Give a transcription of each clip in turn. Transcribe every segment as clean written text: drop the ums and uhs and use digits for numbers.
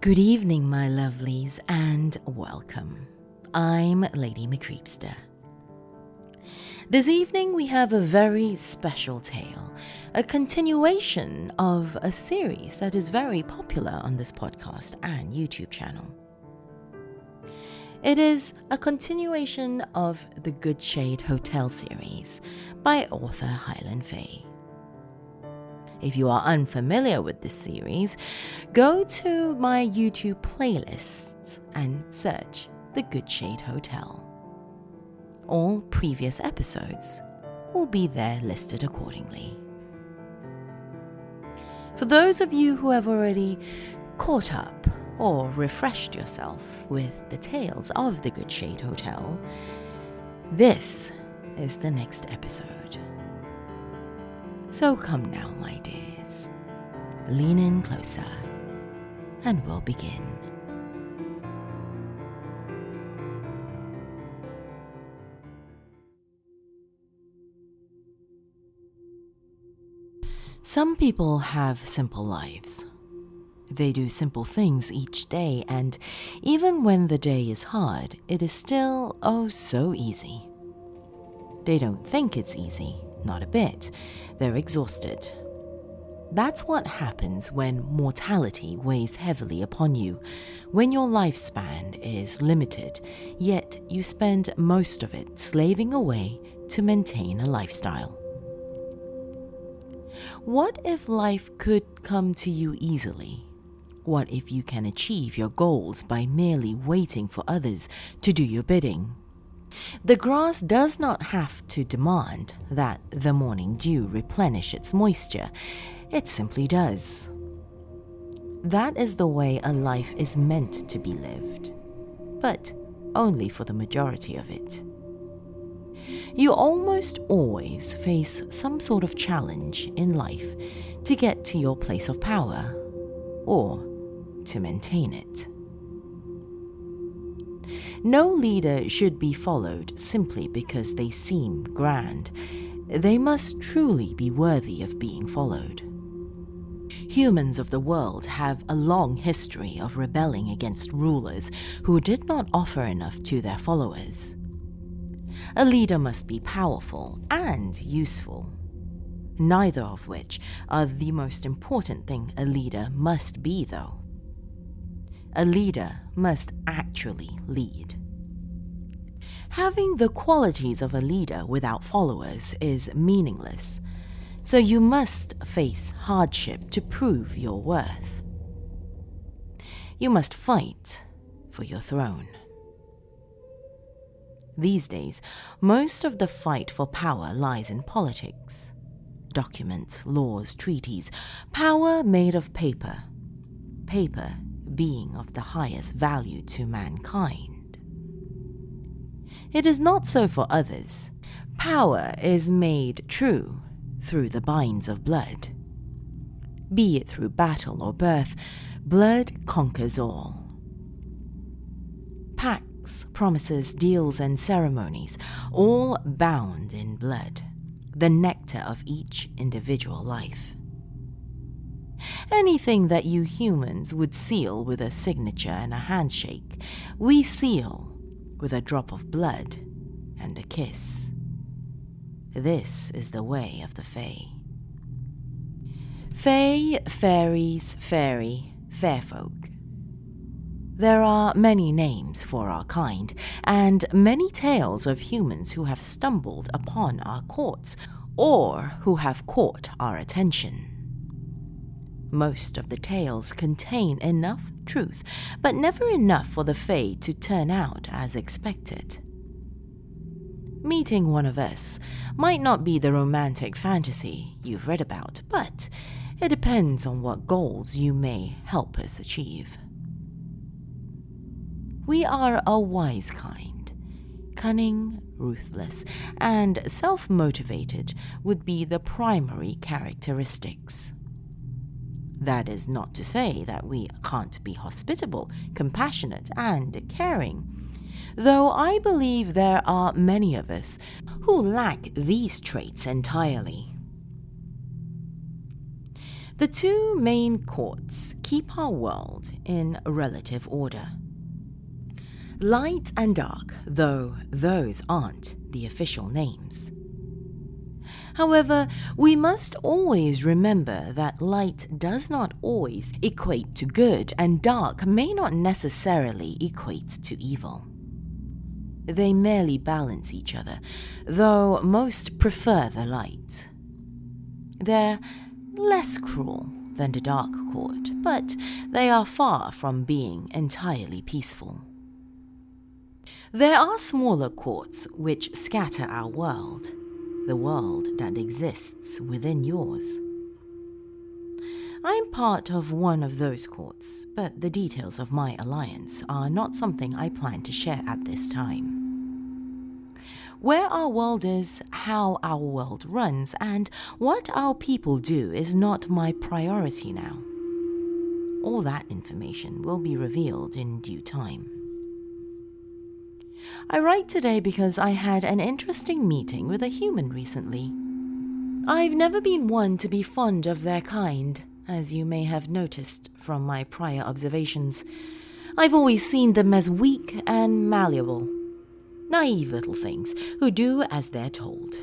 Good evening, my lovelies, and welcome. I'm Lady McCreepster. This evening we have a very special tale, a continuation of a series that is very popular on this podcast and YouTube channel. It is a continuation of the Good Shade Hotel series by author HylianFae. If you are unfamiliar with this series, go to my YouTube playlists and search The Good Shade Hotel. All previous episodes will be there listed accordingly. For those of you who have already caught up or refreshed yourself with the tales of The Good Shade Hotel, this is the next episode. So come now, my dears, lean in closer and we'll begin. Some people have simple lives. They do simple things each day, and even when the day is hard, it is still oh so easy. They don't think it's easy. Not a bit. They're exhausted. That's what happens when mortality weighs heavily upon you, when your lifespan is limited, yet you spend most of it slaving away to maintain a lifestyle. What if life could come to you easily? What if you can achieve your goals by merely waiting for others to do your bidding? The grass does not have to demand that the morning dew replenish its moisture. It simply does. That is the way a life is meant to be lived, but only for the majority of it. You almost always face some sort of challenge in life to get to your place of power or to maintain it. No leader should be followed simply because they seem grand. They must truly be worthy of being followed. Humans of the world have a long history of rebelling against rulers who did not offer enough to their followers. A leader must be powerful and useful, neither of which are the most important thing a leader must be, though. A leader must actually lead. Having the qualities of a leader without followers is meaningless, so you must face hardship to prove your worth. You must fight for your throne. These days, most of the fight for power lies in politics. Documents, laws, treaties, power made of paper. Paper being of the highest value to mankind. It is not so for others. Power is made true through the binds of blood. Be it through battle or birth, blood conquers all. Pacts, promises, deals, and ceremonies, all bound in blood, the nectar of each individual life. Anything that you humans would seal with a signature and a handshake, we seal with a drop of blood and a kiss. This is the way of the Fae. Fae, fairies, fairy, fair folk. There are many names for our kind, and many tales of humans who have stumbled upon our courts, or who have caught our attention. Most of the tales contain enough truth, but never enough for the Fae to turn out as expected. Meeting one of us might not be the romantic fantasy you've read about, but it depends on what goals you may help us achieve. We are a wise kind. Cunning, ruthless, and self-motivated would be the primary characteristics. That is not to say that we can't be hospitable, compassionate, and caring, though I believe there are many of us who lack these traits entirely. The two main courts keep our world in relative order. Light and dark, though those aren't the official names. However, we must always remember that light does not always equate to good, and dark may not necessarily equate to evil. They merely balance each other, though most prefer the light. They're less cruel than the Dark Court, but they are far from being entirely peaceful. There are smaller courts which scatter our world, the world that exists within yours. I'm part of one of those courts, but the details of my alliance are not something I plan to share at this time. Where our world is, how our world runs, and what our people do is not my priority now. All that information will be revealed in due time. I write today because I had an interesting meeting with a human recently. I've never been one to be fond of their kind, as you may have noticed from my prior observations. I've always seen them as weak and malleable. Naive little things who do as they're told.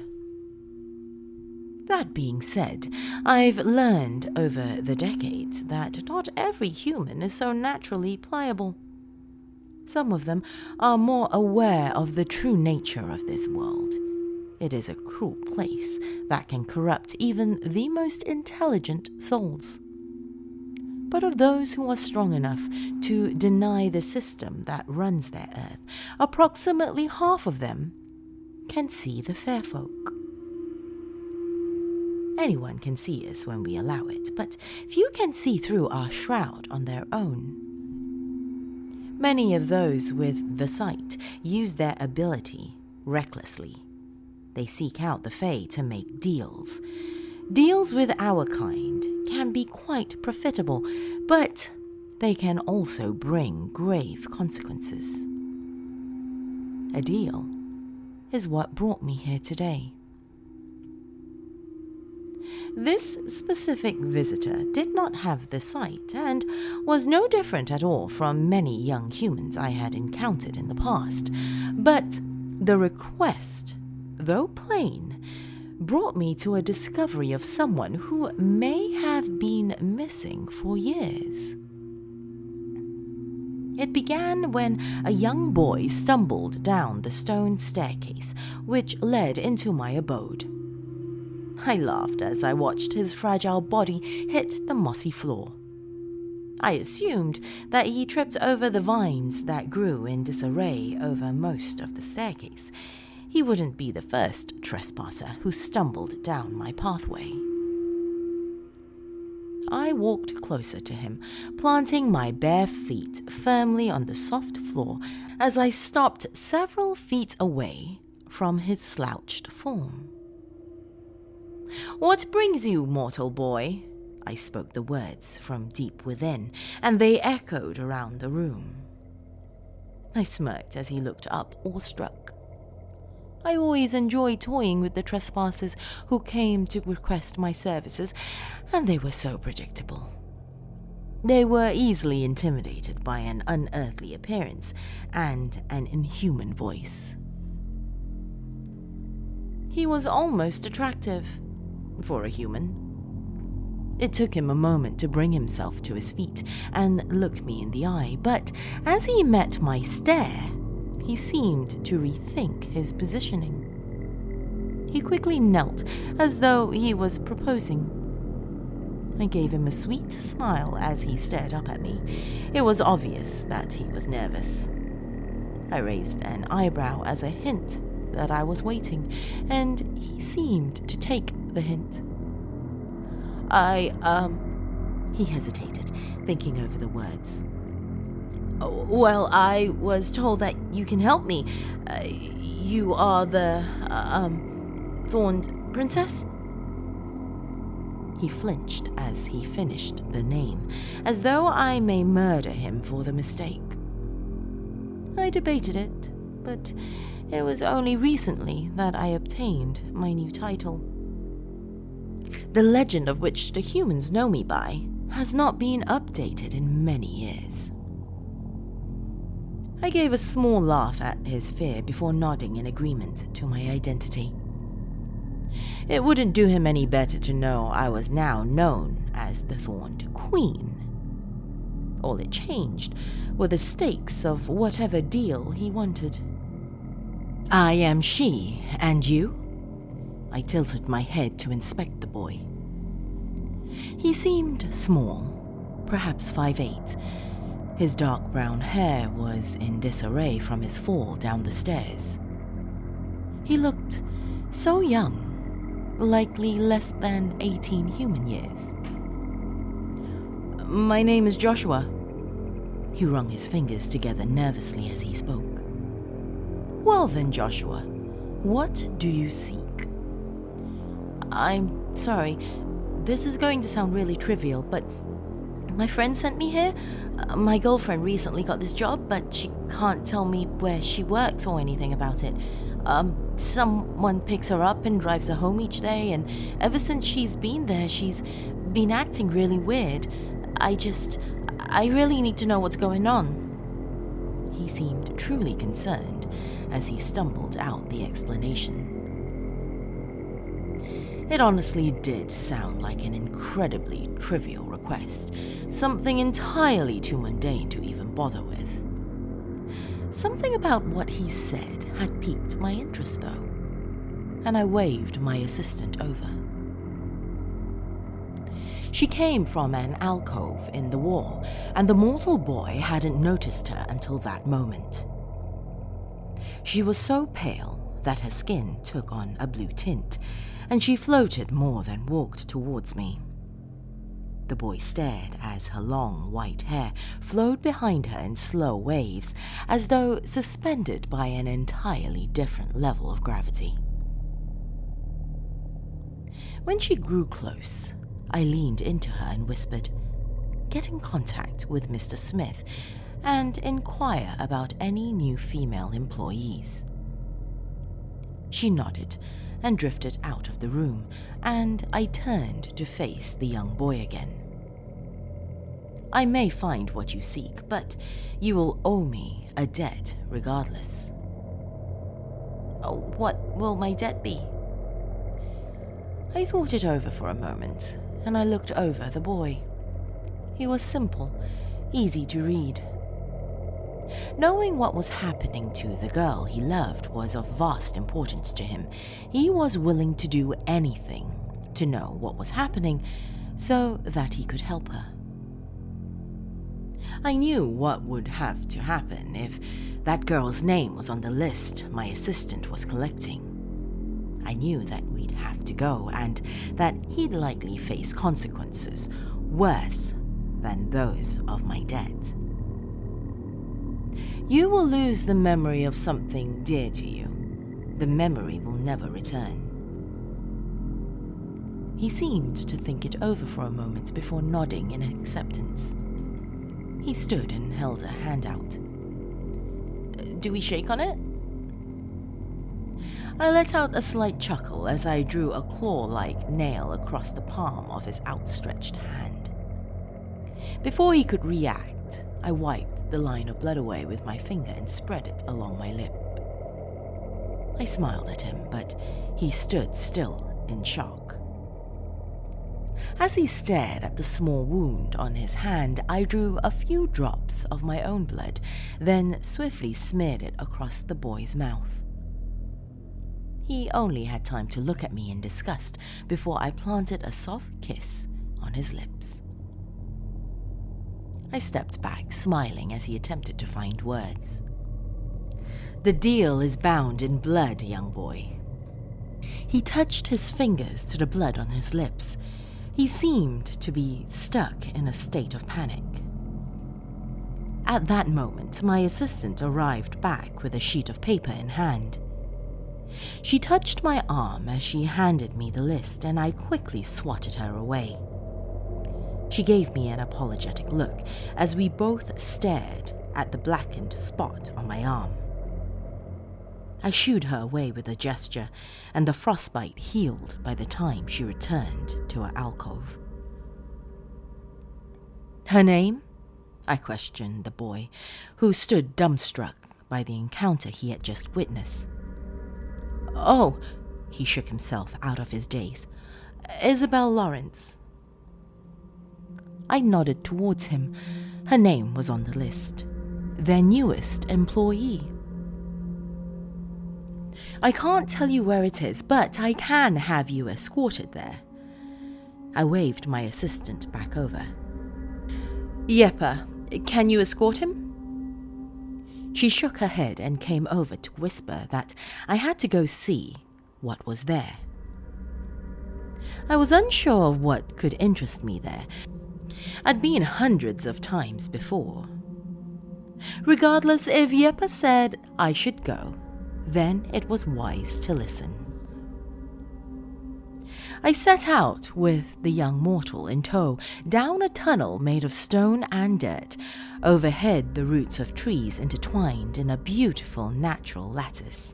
That being said, I've learned over the decades that not every human is so naturally pliable. Some of them are more aware of the true nature of this world. It is a cruel place that can corrupt even the most intelligent souls. But of those who are strong enough to deny the system that runs their earth, approximately half of them can see the fair folk. Anyone can see us when we allow it, but few can see through our shroud on their own. Many of those with the sight use their ability recklessly. They seek out the Fae to make deals. Deals with our kind can be quite profitable, but they can also bring grave consequences. A deal is what brought me here today. This specific visitor did not have the sight and was no different at all from many young humans I had encountered in the past, but the request, though plain, brought me to a discovery of someone who may have been missing for years. It began when a young boy stumbled down the stone staircase which led into my abode. I laughed as I watched his fragile body hit the mossy floor. I assumed that he tripped over the vines that grew in disarray over most of the staircase. He wouldn't be the first trespasser who stumbled down my pathway. I walked closer to him, planting my bare feet firmly on the soft floor as I stopped several feet away from his slouched form. "What brings you, mortal boy?" I spoke the words from deep within, and they echoed around the room. I smirked as he looked up, awestruck. I always enjoyed toying with the trespassers who came to request my services, and they were so predictable. They were easily intimidated by an unearthly appearance and an inhuman voice. He was almost attractive for a human. It took him a moment to bring himself to his feet and look me in the eye, but as he met my stare, he seemed to rethink his positioning. He quickly knelt, as though he was proposing. I gave him a sweet smile as he stared up at me. It was obvious that he was nervous. I raised an eyebrow as a hint that I was waiting, and he seemed to take the hint. He hesitated, thinking over the words. "Well, I was told that you can help me. You are the, Thorned Princess?" He flinched as he finished the name, as though I may murder him for the mistake. I debated it, but it was only recently that I obtained my new title. The legend of which the humans know me by has not been updated in many years. I gave a small laugh at his fear before nodding in agreement to my identity. It wouldn't do him any better to know I was now known as the Thorned Queen. All it changed were the stakes of whatever deal he wanted. I am she, and you? I tilted my head to inspect the boy. He seemed small, perhaps 5'8". His dark brown hair was in disarray from his fall down the stairs. He looked so young, likely less than 18 human years. My name is Joshua. He wrung his fingers together nervously as he spoke. Well then, Joshua, what do you seek? I'm sorry, this is going to sound really trivial, but my friend sent me here. My girlfriend recently got this job, but she can't tell me where she works or anything about it. Someone picks her up and drives her home each day, and ever since she's been there, she's been acting really weird. I really need to know what's going on. He seemed truly concerned as he stumbled out the explanation. It honestly did sound like an incredibly trivial request, something entirely too mundane to even bother with. Something about what he said had piqued my interest, though, and I waved my assistant over. She came from an alcove in the wall, and the mortal boy hadn't noticed her until that moment. She was so pale that her skin took on a blue tint, and she floated more than walked towards me. The boy stared as her long white hair flowed behind her in slow waves, as though suspended by an entirely different level of gravity. When she grew close, I leaned into her and whispered, "Get in contact with Mr. Smith and inquire about any new female employees." She nodded and drifted out of the room, and I turned to face the young boy again. I may find what you seek, but you will owe me a debt regardless. What will my debt be? I thought it over for a moment, and I looked over the boy. He was simple, easy to read. Knowing what was happening to the girl he loved was of vast importance to him. He was willing to do anything to know what was happening so that he could help her. I knew what would have to happen if that girl's name was on the list my assistant was collecting. I knew that we'd have to go and that he'd likely face consequences worse than those of my debt. You will lose the memory of something dear to you. The memory will never return. He seemed to think it over for a moment before nodding in acceptance. He stood and held a hand out. Do we shake on it? I let out a slight chuckle as I drew a claw-like nail across the palm of his outstretched hand. Before he could react, I wiped the line of blood away with my finger and spread it along my lip. I smiled at him, but he stood still in shock. As he stared at the small wound on his hand, I drew a few drops of my own blood, then swiftly smeared it across the boy's mouth. He only had time to look at me in disgust before I planted a soft kiss on his lips. I stepped back, smiling as he attempted to find words. The deal is bound in blood, young boy. He touched his fingers to the blood on his lips. He seemed to be stuck in a state of panic. At that moment, my assistant arrived back with a sheet of paper in hand. She touched my arm as she handed me the list, and I quickly swatted her away. She gave me an apologetic look as we both stared at the blackened spot on my arm. I shooed her away with a gesture, and the frostbite healed by the time she returned to her alcove. "Her name?" I questioned the boy, who stood dumbstruck by the encounter he had just witnessed. "Oh," he shook himself out of his daze. "Isabelle Lawrence." I nodded towards him. Her name was on the list. Their newest employee. "I can't tell you where it is, but I can have you escorted there." I waved my assistant back over. "Yepa, can you escort him?" She shook her head and came over to whisper that I had to go see what was there. I was unsure of what could interest me there. I'd been hundreds of times before. Regardless, if Yepa said I should go, then it was wise to listen. I set out with the young mortal in tow down a tunnel made of stone and dirt. Overhead, the roots of trees intertwined in a beautiful natural lattice.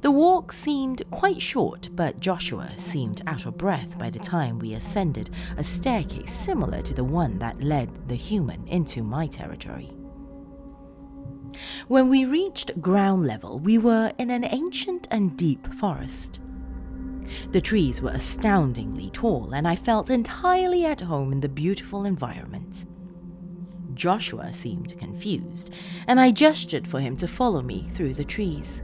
The walk seemed quite short, but Joshua seemed out of breath by the time we ascended a staircase similar to the one that led the human into my territory. When we reached ground level, we were in an ancient and deep forest. The trees were astoundingly tall, and I felt entirely at home in the beautiful environment. Joshua seemed confused, and I gestured for him to follow me through the trees.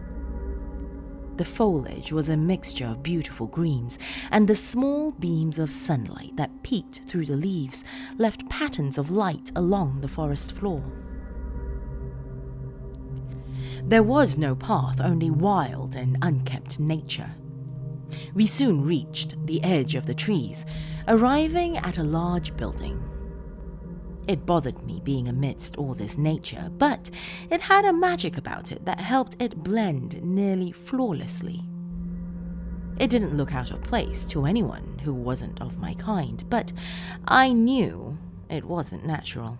The foliage was a mixture of beautiful greens, and the small beams of sunlight that peeked through the leaves left patterns of light along the forest floor. There was no path, only wild and unkept nature. We soon reached the edge of the trees, arriving at a large building. It bothered me being amidst all this nature, but it had a magic about it that helped it blend nearly flawlessly. It didn't look out of place to anyone who wasn't of my kind, but I knew it wasn't natural.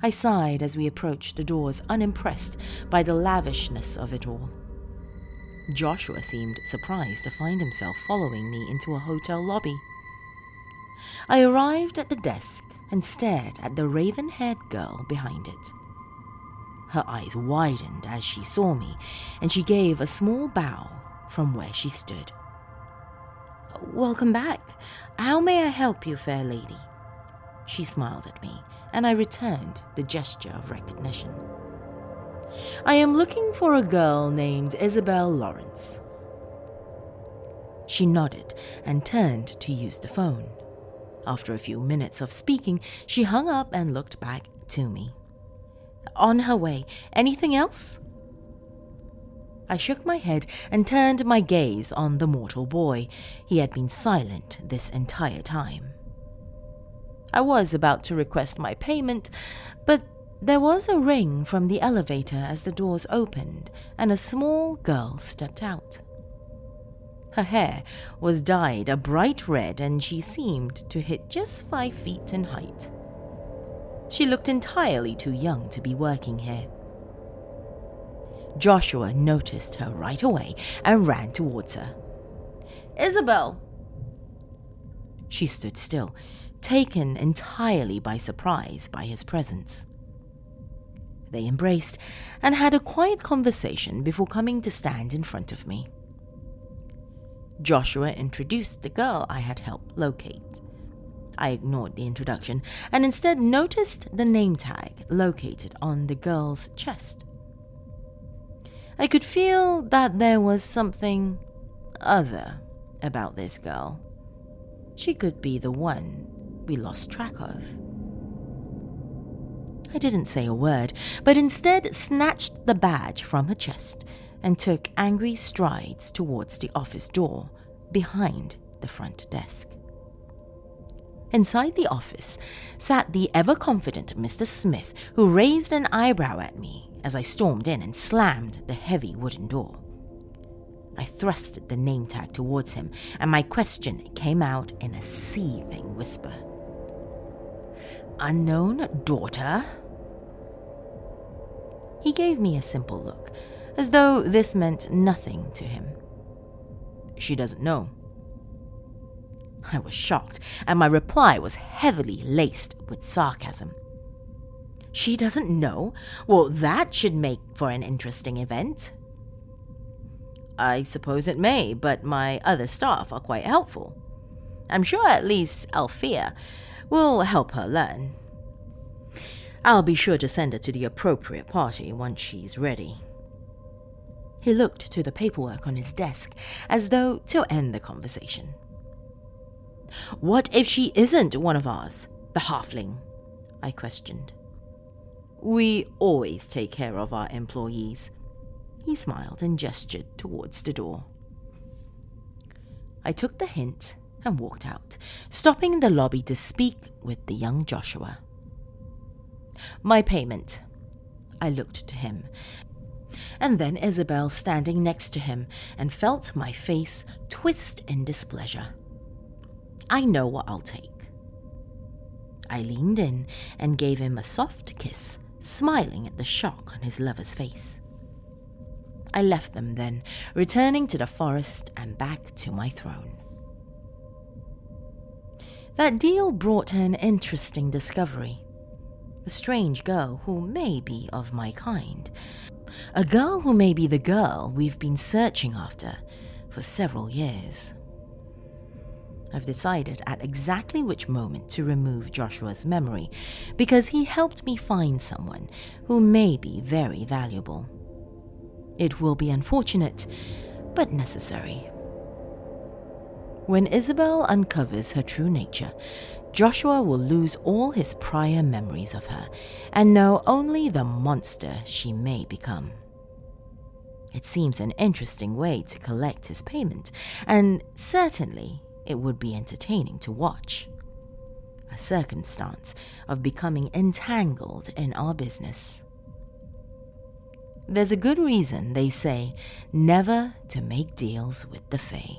I sighed as we approached the doors, unimpressed by the lavishness of it all. Joshua seemed surprised to find himself following me into a hotel lobby. I arrived at the desk and stared at the raven-haired girl behind it. Her eyes widened as she saw me, and she gave a small bow from where she stood. "Welcome back. How may I help you, fair lady?" She smiled at me, and I returned the gesture of recognition. "I am looking for a girl named Isabelle Lawrence." She nodded and turned to use the phone. After a few minutes of speaking, she hung up and looked back to me. "On her way. Anything else?" I shook my head and turned my gaze on the mortal boy. He had been silent this entire time. I was about to request my payment, but there was a ring from the elevator as the doors opened, and a small girl stepped out. Her hair was dyed a bright red, and she seemed to hit just 5 feet in height. She looked entirely too young to be working here. Joshua noticed her right away and ran towards her. "Isabelle!" She stood still, taken entirely by surprise by his presence. They embraced and had a quiet conversation before coming to stand in front of me. Joshua introduced the girl I had helped locate. I ignored the introduction and instead noticed the name tag located on the girl's chest. I could feel that there was something other about this girl. She could be the one we lost track of. I didn't say a word, but instead snatched the badge from her chest and took angry strides towards the office door behind the front desk. Inside the office sat the ever-confident Mr. Smith, who raised an eyebrow at me as I stormed in and slammed the heavy wooden door. I thrusted the name tag towards him, and my question came out in a seething whisper. "Unknown daughter?" He gave me a simple look, as though this meant nothing to him. She doesn't know. I was shocked, and my reply was heavily laced with sarcasm. She doesn't know? Well, that should make for an interesting event. I suppose it may, but my other staff are quite helpful. I'm sure at least Althea will help her learn. I'll be sure to send her to the appropriate party once she's ready. He looked to the paperwork on his desk as though to end the conversation. What if she isn't one of ours, the halfling? I questioned. We always take care of our employees. He smiled and gestured towards the door. I took the hint and walked out, stopping in the lobby to speak with the young Joshua. My payment. I looked to him, and then Isabelle standing next to him, and felt my face twist in displeasure. I know what I'll take. I leaned in and gave him a soft kiss, smiling at the shock on his lover's face. I left them then, returning to the forest and back to my throne. That deal brought an interesting discovery. A strange girl who may be of my kind. A girl who may be the girl we've been searching after for several years. I've decided at exactly which moment to remove Joshua's memory, because he helped me find someone who may be very valuable. It will be unfortunate, but necessary. When Isabelle uncovers her true nature, Joshua will lose all his prior memories of her and know only the monster she may become. It seems an interesting way to collect his payment, and certainly it would be entertaining to watch. A circumstance of becoming entangled in our business. There's a good reason they say never to make deals with the Fae.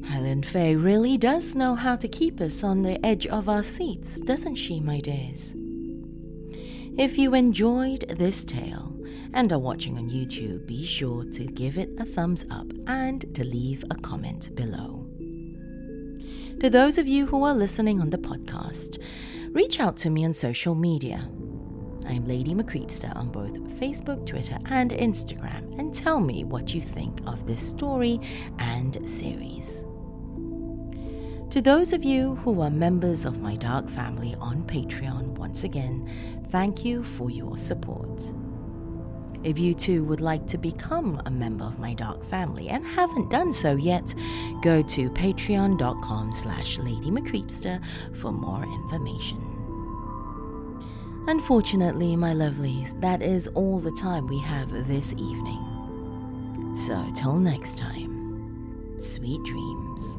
HylianFae really does know how to keep us on the edge of our seats, doesn't she, my dears? If you enjoyed this tale and are watching on YouTube, be sure to give it a thumbs up and to leave a comment below. To those of you who are listening on the podcast, reach out to me on social media. I'm Lady McCreepster on both Facebook, Twitter, and Instagram, and tell me what you think of this story and series. To those of you who are members of my dark family on Patreon, once again, thank you for your support. If you too would like to become a member of my dark family and haven't done so yet, go to patreon.com/Lady McCreepster for more information. Unfortunately, my lovelies, that is all the time we have this evening. So till next time, sweet dreams.